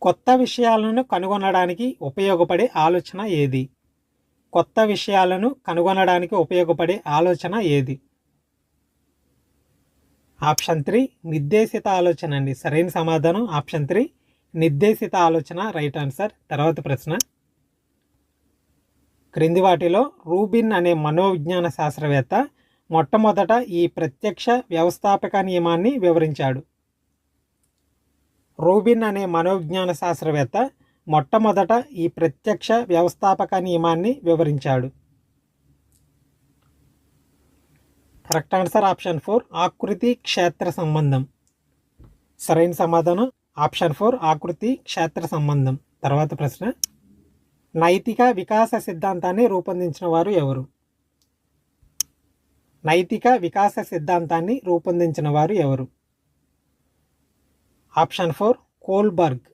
కొత్త విషయాలను కనుగొనడానికి ఉపయోగపడే ఆలోచన ఏది? కొత్త విషయాలను కనుగొనడానికి ఉపయోగపడే ఆలోచన ఏది? ఆప్షన్ 3 నిర్దేశిత ఆలోచన అండి. సరైన సమాధానం ఆప్షన్ 3 నిర్దేశిత ఆలోచన రైట్ ఆన్సర్. తర్వాత ప్రశ్న, క్రింది వాటిలో రూబిన్ అనే మనోవిజ్ఞాన శాస్త్రవేత్త మొట్టమొదట ఈ ప్రత్యక్ష వ్యవస్థాపక నియమాన్ని వివరించాడు? రూబిన్ అనే మనోవిజ్ఞాన శాస్త్రవేత్త మొట్టమొదట ఈ ప్రత్యక్ష వ్యవస్థాపక నియమాన్ని వివరించాడు? కరెక్ట్ ఆన్సర్ ఆప్షన్ 4 ఆకృతి క్షేత్ర సంబంధం. సరైన సమాధానం ఆప్షన్ 4 ఆకృతి క్షేత్ర సంబంధం. తర్వాత ప్రశ్న, నైతిక వికాస సిద్ధాంతాన్ని రూపొందించిన వారు ఎవరు? నైతిక వికాస సిద్ధాంతాన్ని రూపొందించిన వారు ఎవరు? Option 4 Kohlberg.